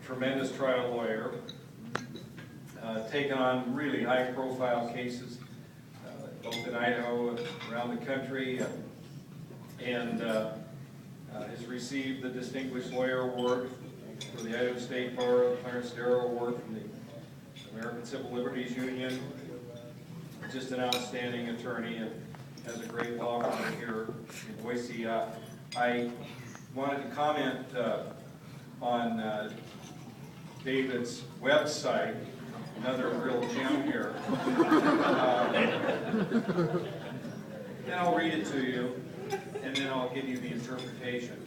tremendous trial lawyer, taken on really high-profile cases, both in Idaho and around the country, and has received the Distinguished Lawyer Award for the Idaho State Bar, the Clarence Darrow Award from the American Civil Liberties Union. Just an outstanding attorney and has a great law firm here in Boise. I wanted to comment on David's website, another real gem here. Then I'll read it to you, and then I'll give you the interpretation.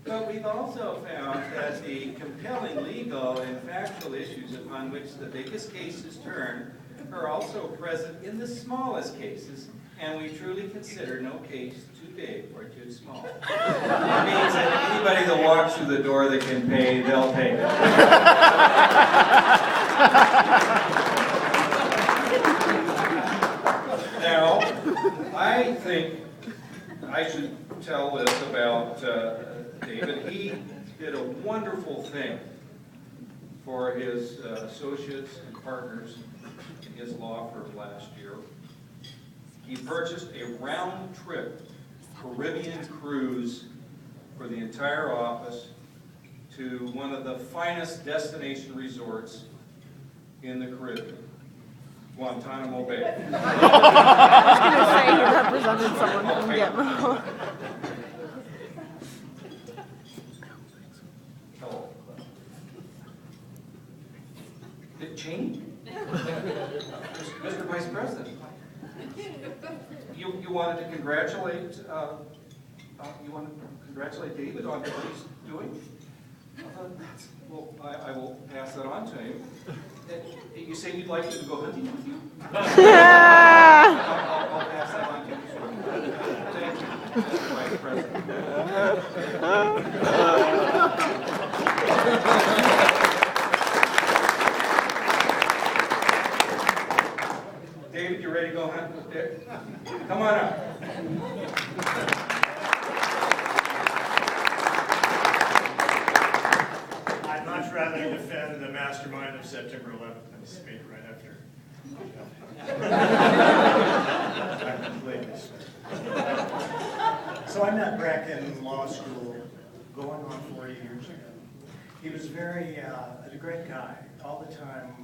But we've also found that the compelling legal and factual issues upon which the biggest cases turn are also present in the smallest cases, and we truly consider no case too big or too small. It means that anybody that walks through the door that can pay, they'll pay. Now, I think I should tell this about David. He did a wonderful thing for his associates and partners in his law firm last year. He purchased a round-trip Caribbean cruise for the entire office to one of the finest destination resorts in the Caribbean, Guantanamo Bay. I was going to say he represented someone from Gitmo. Hello. Dick Cheney? Mr. Vice President. You wanted to congratulate David on what he's doing? Well, I will pass that on to him. You say you'd like him to go hunting with you? I'll pass that on to him. Thank you, Mr. Vice President. David, you ready to go hunting with Dick? Come on up. I'd much rather defend the mastermind of September 11th than speak right after. I'm completely sorry. So I met Breck in law school going on 40 years ago. He was a great guy, all the time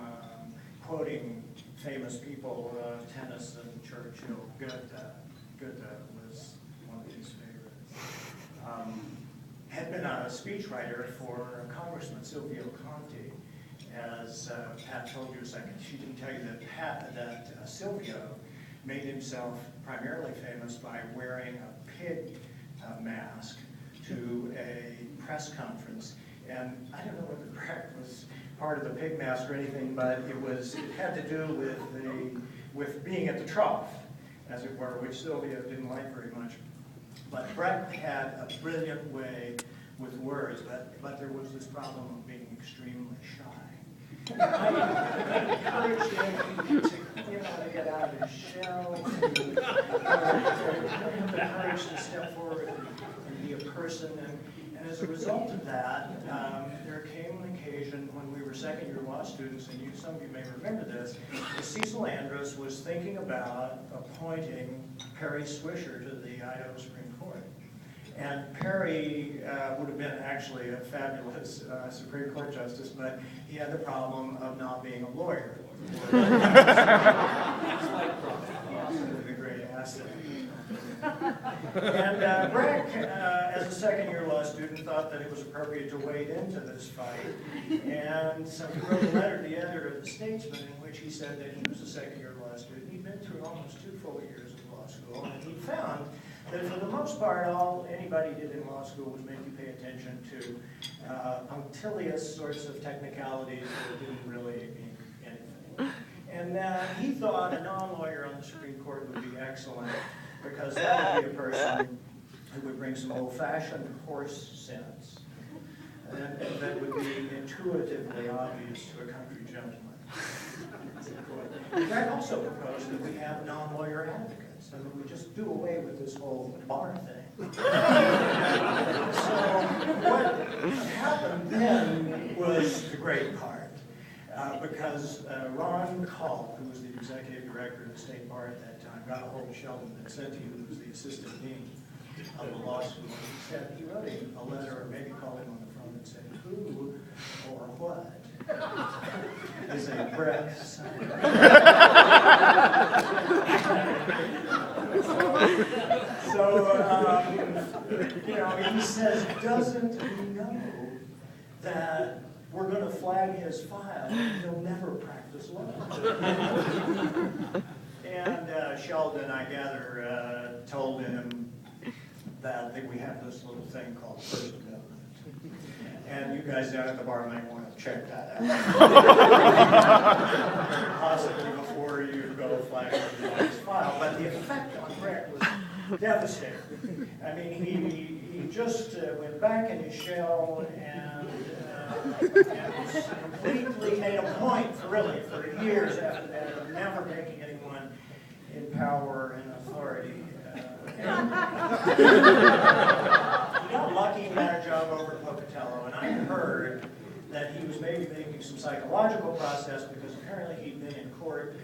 quoting famous people, Tennyson, Churchill. Goethe was one of his favorites. Had been a speechwriter for Congressman Silvio Conte. As Pat told you a second, she didn't tell you that Silvio made himself primarily famous by wearing a pig mask to a press conference. And I don't know whether Breck was part of the pig mask or anything, but it had to do with being at the trough, as it were, which Silvio didn't like very much. But Breck had a brilliant way with words, but there was this problem of being extremely shy. I encouraged him to get out of his shell, to have the courage to step forward and be a person. And as a result of that, there came an occasion when we were second-year law students, and some of you may remember this, Cecil Andrus was thinking about appointing Perry Swisher to the Idaho Supreme Court. And Perry would have been actually a fabulous Supreme Court justice, but he had the problem of not being a lawyer. A great asset. And Breck, as a second-year law student, thought that it was appropriate to wade into this fight. And so he wrote a letter to the editor of the Statesman in which he said that he was a second-year law student. He'd been through almost 2 full years of law school, and he found that for the most part, all anybody did in law school was make you pay attention to punctilious sorts of technicalities that didn't really mean anything. And he thought a non-lawyer on the Supreme Court would be excellent because that would be a person who would bring some old-fashioned horse sense and that would be intuitively obvious to a country gentleman. Breck also proposed that we have non-lawyer advocates, and that we just do away with this whole bar thing. So And then was the great part, because Ron Call, who was the executive director of the State Bar at that time, got a hold of Sheldon Vincenti, who was the assistant dean of the law school. He said, he wrote a letter, or maybe called him on the phone and said, who or what is a Breck Seiniger? So, he says, doesn't he know that we're going to flag his file? He'll never practice law. And Sheldon, I gather, told him that we have this little thing called First Amendment. And you guys down at the bar might want to check that out. Possibly before you go flag his file. But the effect on Breck was devastating. I mean, he just went back in his shell and was completely made a point, for years after that, of never making anyone in power and authority. He got lucky and got a job over at Pocatello, and I heard that he was maybe making some psychological process because apparently he'd been in court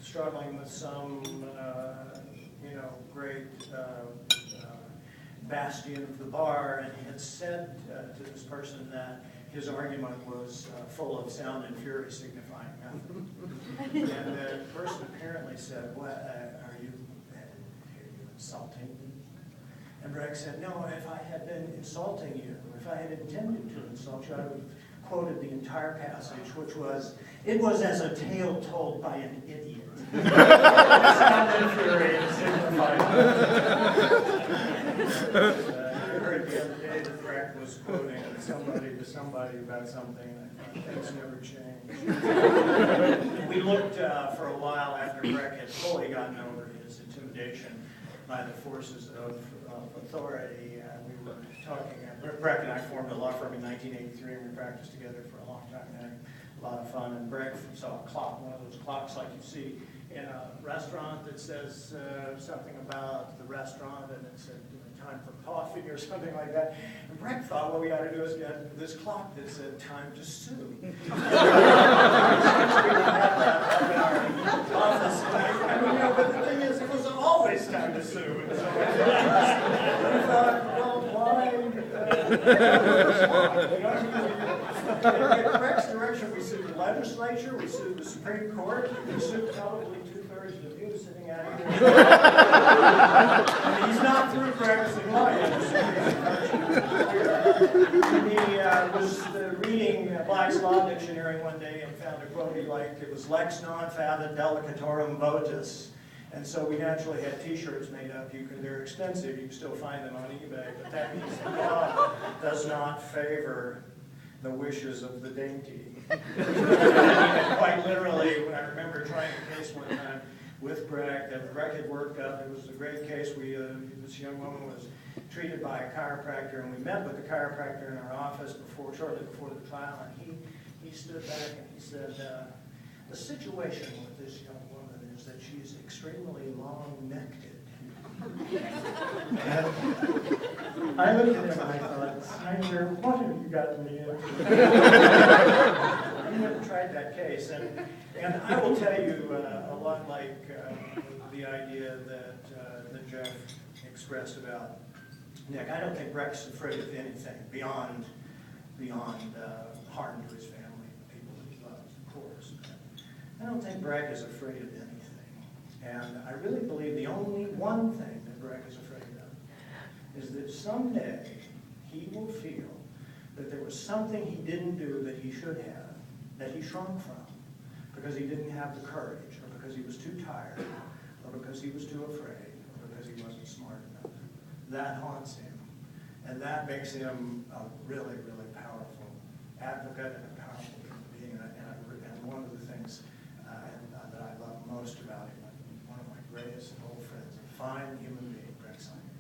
struggling with some, great bastion of the bar, and he had said to this person that his argument was full of sound and fury signifying nothing. And the person apparently said, "What, are you insulting me?" And Breck said, "No, if I had been insulting you, if I had intended to insult you, I would have quoted the entire passage, which was, it was as a tale told by an idiot." Sound and fury signifying nothing. I heard the other day that Breck was quoting somebody to somebody about something, and things never change. We looked for a while after Breck had fully gotten over his intimidation by the forces of authority. We were talking, Breck and I formed a law firm in 1983, and we practiced together for a long time, and had a lot of fun. And Breck saw a clock, one of those clocks like you see in a restaurant that says something about the restaurant, and it said, time for coffee or something like that. And Breck thought, what we ought to do is get this clock that said time to sue. We have that up in our office. But the thing is, it was always time to sue. And so we thought, well, why? In Breck's direction, we sued the legislature, we sued the Supreme Court, we sued probably 2/3 of you sitting out here. And he's not through practicing law yet. He was reading Black's Law Dictionary one day and found a quote he liked. It was lex non favet delicatorum votis. And so we naturally had T-shirts made up. They're expensive. You can still find them on eBay. But that means the law does not favor the wishes of the dainty. Quite literally, when I remember trying a case one time with Breck, that Breck had worked up. It was a great case. This young woman was treated by a chiropractor, and we met with the chiropractor in our office shortly before the trial, and he stood back and he said, the situation with this young woman is that she's extremely long-necked. I looked at him and I thought, Seiniger, what have you gotten me into? I never tried that case, and I will tell you a lot like the idea that Jeff expressed about Nick. I don't think Breck's afraid of anything beyond harm to his family, the people that he loves, of course. I don't think Breck is afraid of anything. And I really believe the only one thing that Breck is afraid of is that someday he will feel that there was something he didn't do that he should have, that he shrunk from, because he didn't have the courage, or because he was too tired, or because he was too afraid, or because he wasn't smart enough. That haunts him. And that makes him a really, really powerful advocate and a powerful human being. And one of the things that I love most about him, one of my greatest and old friends, a fine human being, Breck Seiniger.